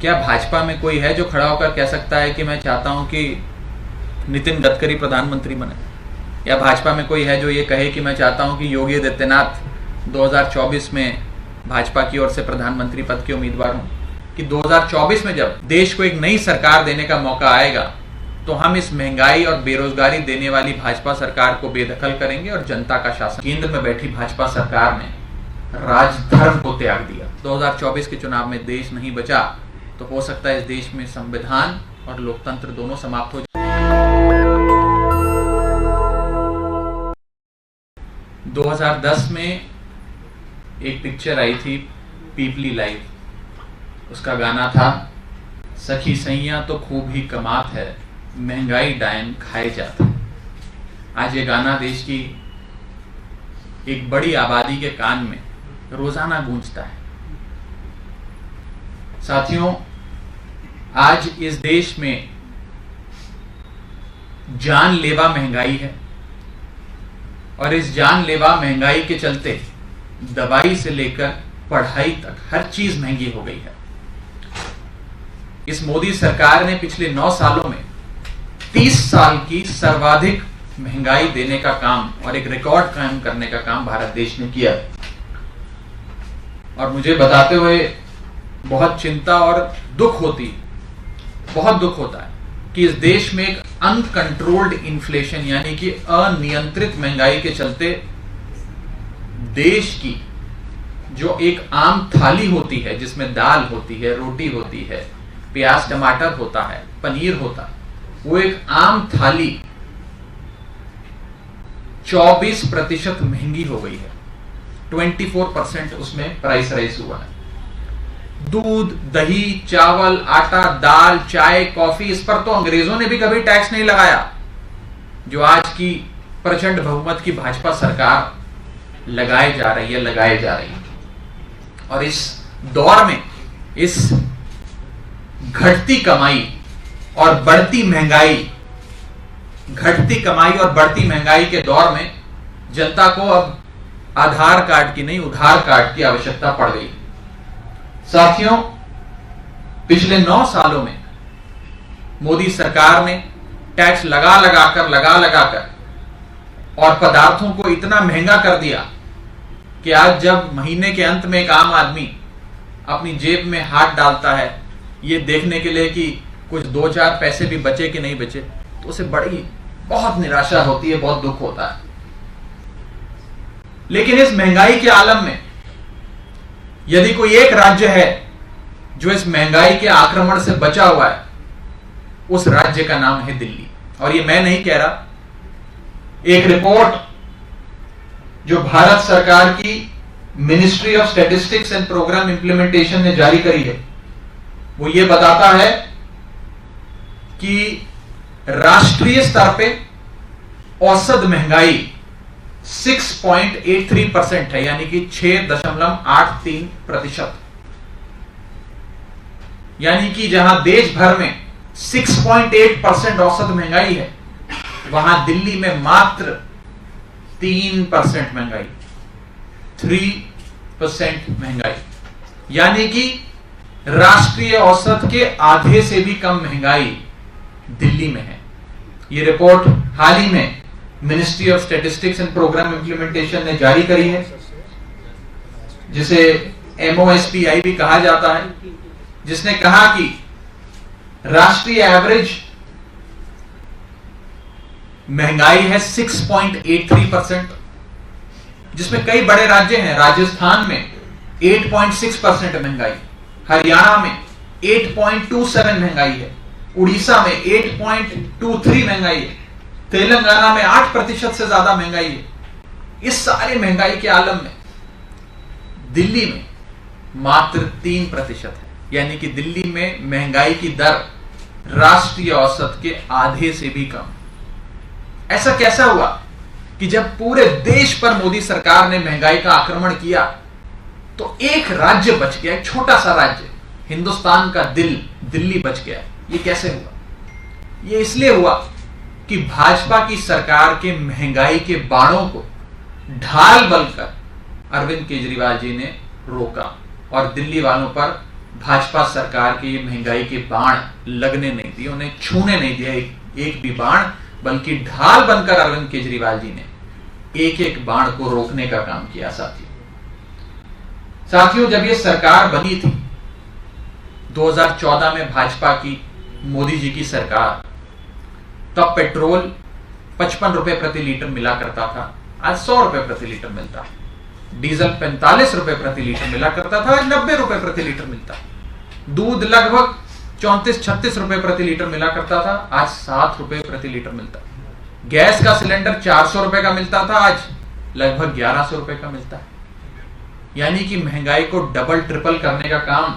क्या भाजपा में कोई है जो खड़ा होकर कह सकता है कि मैं चाहता हूं कि नितिन गडकरी प्रधानमंत्री बने? या भाजपा में कोई है जो ये कहे कि मैं चाहता हूं कि योगी आदित्यनाथ 2024 में भाजपा की ओर से प्रधानमंत्री पद के उम्मीदवार हों? कि 2024 में जब देश को एक नई सरकार देने का मौका आएगा तो हम इस महंगाई और बेरोजगारी देने वाली भाजपा सरकार को बेदखल करेंगे और जनता का शासन। केंद्र में बैठी भाजपा सरकार ने राजधर्म को त्याग दिया। 2024 के चुनाव में देश नहीं बचा तो हो सकता है इस देश में संविधान और लोकतंत्र दोनों समाप्त हो जाए। 2010 में एक पिक्चर आई थी पीपली लाइव, उसका गाना था सखी सैया तो खूब ही कमात है, महंगाई डायन खाए जाता। आज ये गाना देश की एक बड़ी आबादी के कान में रोजाना गूंजता है। साथियों, आज इस देश में जानलेवा महंगाई है और इस जानलेवा महंगाई के चलते दवाई से लेकर पढ़ाई तक हर चीज महंगी हो गई है। इस मोदी सरकार ने पिछले 9 सालों में 30 साल की सर्वाधिक महंगाई देने का काम और एक रिकॉर्ड कायम करने का काम भारत देश ने किया। और मुझे बताते हुए बहुत चिंता और बहुत दुख होता है कि इस देश में एक अनकंट्रोल्ड इन्फ्लेशन यानी कि अनियंत्रित महंगाई के चलते देश की जो एक आम थाली होती है, जिसमें दाल होती है, रोटी होती है, प्याज टमाटर होता है, पनीर होता है, वो एक आम थाली 24% महंगी हो गई है। 24% उसमें प्राइस राइज हुआ है। दूध, दही, चावल, आटा, दाल, चाय, कॉफी, इस पर तो अंग्रेजों ने भी कभी टैक्स नहीं लगाया, जो आज की प्रचंड बहुमत की भाजपा सरकार लगाए जा रही है। और इस दौर में इस घटती कमाई और बढ़ती महंगाई के दौर में जनता को अब आधार कार्ड की नहीं उधार कार्ड की आवश्यकता पड़ गई। साथियों, पिछले 9 सालों में मोदी सरकार ने टैक्स लगा लगाकर और पदार्थों को इतना महंगा कर दिया कि आज जब महीने के अंत में एक आम आदमी अपनी जेब में हाथ डालता है ये देखने के लिए कि कुछ 2-4 पैसे भी बचे कि नहीं बचे, तो उसे बहुत निराशा होती है, बहुत दुख होता है। लेकिन इस महंगाई के आलम में यदि कोई एक राज्य है जो इस महंगाई के आक्रमण से बचा हुआ है, उस राज्य का नाम है दिल्ली। और ये मैं नहीं कह रहा, एक रिपोर्ट जो भारत सरकार की ministry of statistics and programme implementation ने जारी करी है, वो ये बताता है कि राष्ट्रीय स्तर पे औसत महंगाई 6.83% है, यानी कि 6.83%। यानी कि जहां देश भर में 6.8% औसत महंगाई है, वहां दिल्ली में मात्र 3% महंगाई, 3% महंगाई, यानी कि राष्ट्रीय औसत के आधे से भी कम महंगाई दिल्ली में है। यह रिपोर्ट हाल ही में ministry of statistics and programme implementation ने जारी करी है, जिसे MOSPI भी कहा जाता है, जिसने कहा कि राष्ट्रीय एवरेज महंगाई है 6.83%, जिसमें कई बड़े राज्य हैं। राजस्थान में 8.6% महंगाई, हरियाणा में 8.27 महंगाई है, उड़ीसा में 8.23 महंगाई है, तेलंगाना में 8% से ज्यादा महंगाई है। इस सारे महंगाई के आलम में दिल्ली में मात्र 3% है, यानी कि दिल्ली में महंगाई की दर राष्ट्रीय औसत के आधे से भी कम। ऐसा कैसा हुआ कि जब पूरे देश पर मोदी सरकार ने महंगाई का आक्रमण किया तो एक राज्य बच गया, एक छोटा सा राज्य, हिंदुस्तान का दिल्ली बच गया। ये कैसे हुआ? ये इसलिए हुआ कि भाजपा की सरकार के महंगाई के बाणों को ढाल बनकर अरविंद केजरीवाल जी ने रोका और दिल्ली वालों पर भाजपा सरकार के ये महंगाई के बाण लगने नहीं दिए, उन्हें छूने नहीं दिया एक भी बाण, बल्कि ढाल बनकर अरविंद केजरीवाल जी ने एक एक बाण को रोकने का काम किया। साथियों, जब ये सरकार बनी थी 2014 में, भाजपा की, मोदी जी की सरकार, तब पेट्रोल 55 रुपए प्रति लीटर मिला करता था, आज 100 रुपए प्रति लीटर मिलता है। डीजल 45 रुपए प्रति लीटर मिला करता था, आज 90 रुपए प्रति लीटर मिलता है। दूध लगभग 34-36 रुपए प्रति लीटर मिला करता था, आज 7 रुपए प्रति लीटर मिलता है। गैस का सिलेंडर 400 रुपए का मिलता था, आज लगभग 1100 रुपए का मिलता है। यानी कि महंगाई को डबल ट्रिपल करने का काम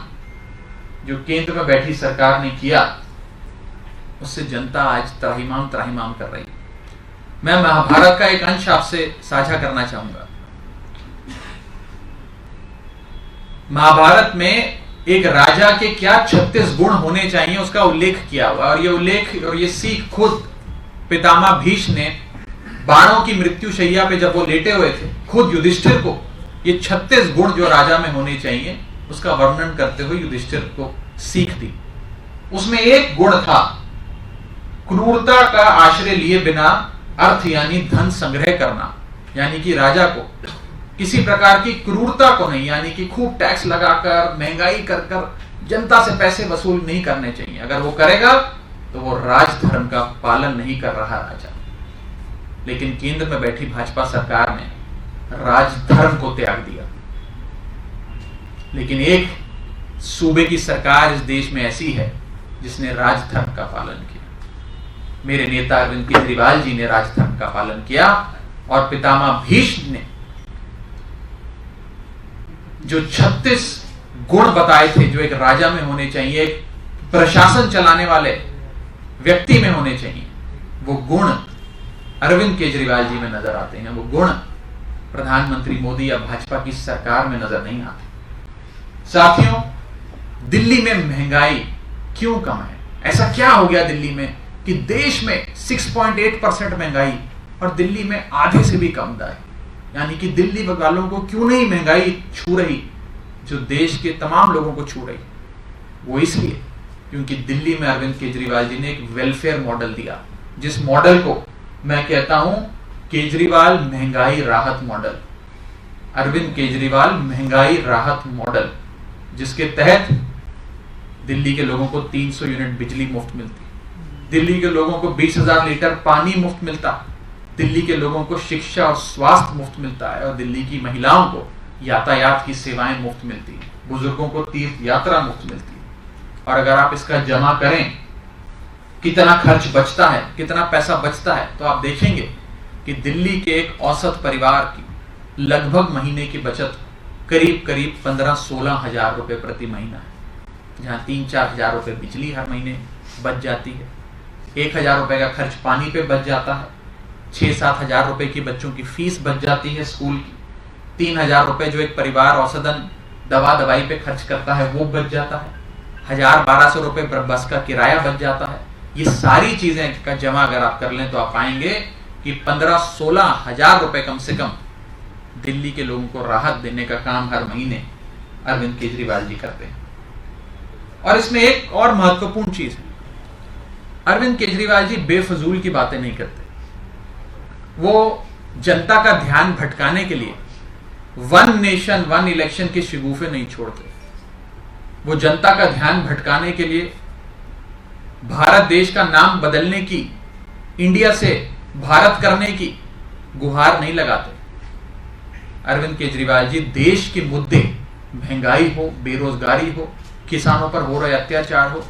जो केंद्र में बैठी सरकार ने किया, उससे जनता आज त्राहिमाम कर रही है। मैं महाभारत का एक अंश आपसे साझा करना चाहूंगा। महाभारत में एक राजा के क्या 36 गुण होने चाहिए उसका उल्लेख किया हुआ, और ये उल्लेख और ये सीख खुद पितामह भीष्म ने बाणों की मृत्यु शैया पे जब वो लेटे हुए थे, खुद युधिष्ठिर को ये 36 गुण जो राजा में होने चाहिए उसका वर्णन करते हुए युधिष्ठिर को सीख दी। उसमें एक गुण था क्रूरता का आश्रय लिए बिना अर्थ यानी धन संग्रह करना, यानी कि राजा को किसी प्रकार की क्रूरता को नहीं, यानी कि खूब टैक्स लगाकर महंगाई कर कर जनता से पैसे वसूल नहीं करने चाहिए। अगर वो करेगा तो वो राजधर्म का पालन नहीं कर रहा राजा। लेकिन केंद्र में बैठी भाजपा सरकार ने राजधर्म को त्याग दिया। लेकिन एक सूबे की सरकार इस देश में ऐसी है जिसने राजधर्म का पालन किया। मेरे नेता अरविंद केजरीवाल जी ने राजधर्म का पालन किया, और पितामह भीष्म ने जो 36 गुण बताए थे जो एक राजा में होने चाहिए, एक प्रशासन चलाने वाले व्यक्ति में होने चाहिए, वो गुण अरविंद केजरीवाल जी में नजर आते हैं। वो गुण प्रधानमंत्री मोदी या भाजपा की सरकार में नजर नहीं आते। साथियों, दिल्ली में महंगाई क्यों कम है? ऐसा क्या हो गया दिल्ली में कि देश में 6.8% महंगाई और दिल्ली में आधे से भी कम दर? यानी कि दिल्ली वालों को क्यों नहीं महंगाई छू रही जो देश के तमाम लोगों को छू रही? वो इसलिए क्योंकि दिल्ली में अरविंद केजरीवाल जी ने एक वेलफेयर मॉडल दिया, जिस मॉडल को मैं कहता हूं केजरीवाल महंगाई राहत मॉडल। अरविंद केजरीवाल महंगाई राहत मॉडल, जिसके तहत दिल्ली के लोगों को 300 यूनिट बिजली मुफ्त मिलती, दिल्ली के लोगों को 20,000 लीटर पानी मुफ्त मिलता, दिल्ली के लोगों को शिक्षा और स्वास्थ्य मुफ्त मिलता है, और दिल्ली की महिलाओं को यातायात की सेवाएं मुफ्त मिलती है, बुजुर्गों को तीर्थ यात्रा मुफ्त मिलती है। और अगर आप इसका जमा करें कितना खर्च बचता है, कितना पैसा बचता है, तो आप देखेंगे कि दिल्ली के एक औसत परिवार की लगभग महीने की बचत करीब 15-16 हजार रुपए प्रति महीना है, जहां 3-4 हजार रुपए बिजली हर महीने बच जाती है, 1,000 रुपए का खर्च पानी पे बच जाता है, 6-7 हजार रुपए की बच्चों की फीस बच जाती है स्कूल की, 3,000 रुपए जो एक परिवार औसतन दवा दवाई पे खर्च करता है वो बच जाता है, 1,000-1,200 रुपए बस का किराया बच जाता है। ये सारी चीजें का जमा अगर आप कर लें तो आप पाएंगे कि 15-16 हजार रुपए कम से कम दिल्ली के लोगों को राहत देने का काम हर महीने अरविंद केजरीवाल जी करते हैं। और इसमें एक और महत्वपूर्ण चीज है, अरविंद केजरीवाल जी बेफजूल की बातें नहीं करते। वो जनता का ध्यान भटकाने के लिए वन नेशन वन इलेक्शन के शिगुफे नहीं छोड़ते। वो जनता का ध्यान भटकाने के लिए भारत देश का नाम बदलने की, इंडिया से भारत करने की गुहार नहीं लगाते। अरविंद केजरीवाल जी देश के मुद्दे, महंगाई हो, बेरोजगारी हो, किसानों पर हो रहे अत्याचार हो,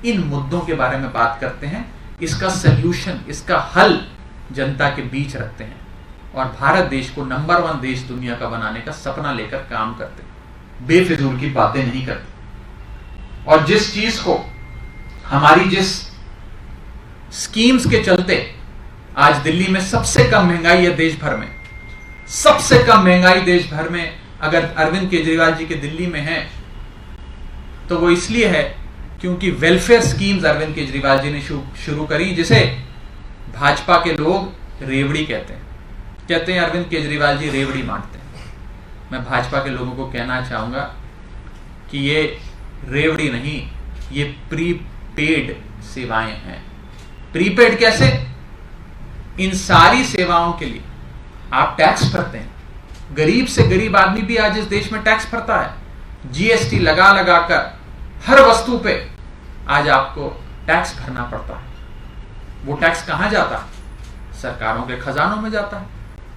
इन मुद्दों के बारे में बात करते हैं, इसका सल्यूशन, इसका हल जनता के बीच रखते हैं, और भारत देश को नंबर 1 देश दुनिया का बनाने का सपना लेकर काम करते हैं, बेफिजूल की बातें नहीं करते। और जिस चीज को, हमारी जिस स्कीम्स के चलते आज दिल्ली में सबसे कम महंगाई है देश भर में, सबसे कम महंगाई देश भर में अगर अरविंद केजरीवाल जी के दिल्ली में है तो वो इसलिए है क्योंकि वेलफेयर स्कीम्स अरविंद केजरीवाल जी ने शुरू करी, जिसे भाजपा के लोग रेवड़ी कहते हैं अरविंद केजरीवाल जी रेवड़ी बांटते हैं। मैं भाजपा के लोगों को कहना चाहूंगा कि ये रेवड़ी नहीं, ये प्रीपेड सेवाएं हैं। प्रीपेड कैसे? इन सारी सेवाओं के लिए आप टैक्स भरते हैं। गरीब से गरीब आदमी भी आज इस देश में टैक्स भरता है। जीएसटी लगा लगा कर हर वस्तु पे आज आपको टैक्स भरना पड़ता है। वो टैक्स कहां जाता है? सरकारों के खजानों में जाता है।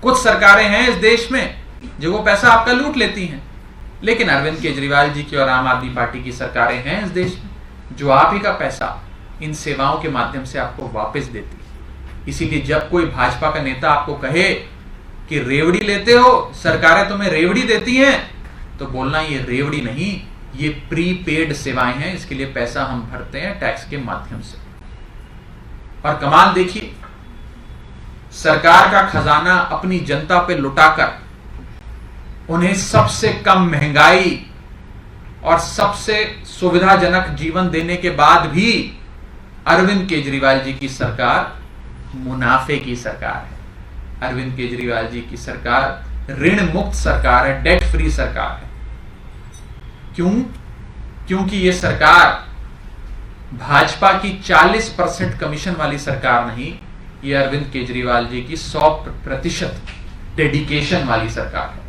कुछ सरकारें हैं इस देश में जो वो पैसा आपका लूट लेती हैं, लेकिन अरविंद केजरीवाल जी की और आम आदमी पार्टी की सरकारें हैं इस देश में जो आप ही का पैसा इन सेवाओं के माध्यम से आपको वापस देती है। इसीलिए जब कोई भाजपा का नेता आपको कहे कि रेवड़ी लेते हो, सरकारें तुम्हें रेवड़ी देती हैं, तो बोलना ये रेवड़ी नहीं, ये प्रीपेड सेवाएं हैं, इसके लिए पैसा हम भरते हैं टैक्स के माध्यम से। और कमाल देखिए, सरकार का खजाना अपनी जनता पे लुटाकर उन्हें सबसे कम महंगाई और सबसे सुविधाजनक जीवन देने के बाद भी अरविंद केजरीवाल जी की सरकार मुनाफे की सरकार है। अरविंद केजरीवाल जी की सरकार ऋण मुक्त सरकार है, डेट फ्री सरकार है। क्यों? क्योंकि यह सरकार भाजपा की 40% कमीशन वाली सरकार नहीं, यह अरविंद केजरीवाल जी की 100% डेडिकेशन वाली सरकार है।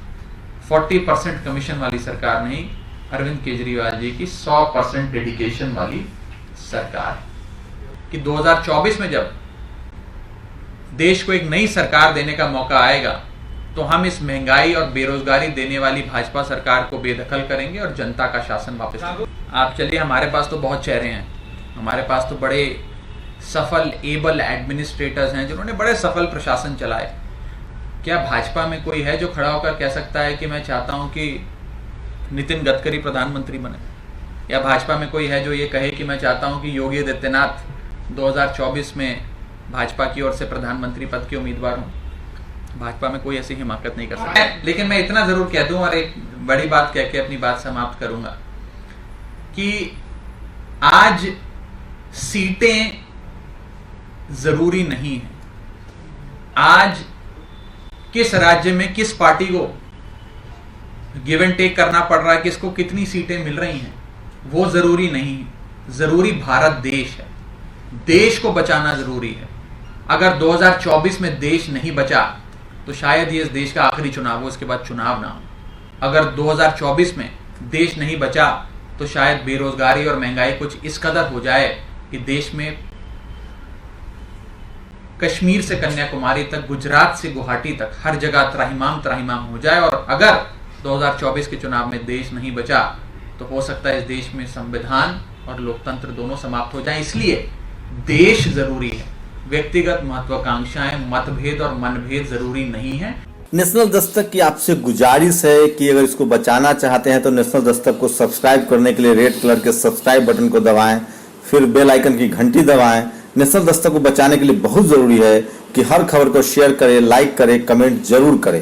40% कमीशन वाली सरकार नहीं, अरविंद केजरीवाल जी की 100% डेडिकेशन वाली सरकार है। कि 2024 में जब देश को एक नई सरकार देने का मौका आएगा, तो हम इस महंगाई और बेरोजगारी देने वाली भाजपा सरकार को बेदखल करेंगे और जनता का शासन वापस। आप चलिए, हमारे पास तो बहुत चेहरे हैं, हमारे पास तो बड़े सफल एबल एडमिनिस्ट्रेटर्स हैं जिन्होंने बड़े सफल प्रशासन चलाए। क्या भाजपा में कोई है जो खड़ा होकर कह सकता है कि मैं चाहता हूं कि नितिन गडकरी प्रधानमंत्री बने? या भाजपा में कोई है जो ये कहे कि मैं चाहता हूं कि योगी आदित्यनाथ 2024 में भाजपा की ओर से प्रधानमंत्री पद के उम्मीदवार हूं? भाजपा में कोई ऐसी हिमाकत नहीं कर सकता। लेकिन मैं इतना जरूर कह दूं और एक बड़ी बात कह के अपनी बात समाप्त करूंगा कि आज सीटें जरूरी नहीं है। आज किस राज्य में किस पार्टी को गिव एंड टेक करना पड़ रहा है, किसको कितनी सीटें मिल रही हैं, वो जरूरी नहीं है। जरूरी भारत देश है, देश को बचाना जरूरी है। अगर 2024 में देश नहीं बचा तो शायद ये इस देश का आखिरी चुनाव हो, इसके बाद चुनाव ना हो। अगर 2024 में देश नहीं बचा तो शायद बेरोजगारी और महंगाई कुछ इस कदर हो जाए कि देश में कश्मीर से कन्याकुमारी तक, गुजरात से गुवाहाटी तक हर जगह त्राहिमाम हो जाए। और अगर 2024 के चुनाव में देश नहीं बचा तो हो सकता है इस देश में संविधान और लोकतंत्र दोनों समाप्त हो जाएं। इसलिए देश जरूरी है, व्यक्तिगत महत्वाकांक्षाएं, मतभेद और मनभेद जरूरी नहीं है। नेशनल दस्तक की आपसे गुजारिश है कि अगर इसको बचाना चाहते हैं तो नेशनल दस्तक को सब्सक्राइब करने के लिए रेड कलर के सब्सक्राइब बटन को दबाएं, फिर बेल आइकन की घंटी दबाएं। नेशनल दस्तक को बचाने के लिए बहुत जरूरी है कि हर खबर को शेयर करें, लाइक करें, कमेंट जरूर करें।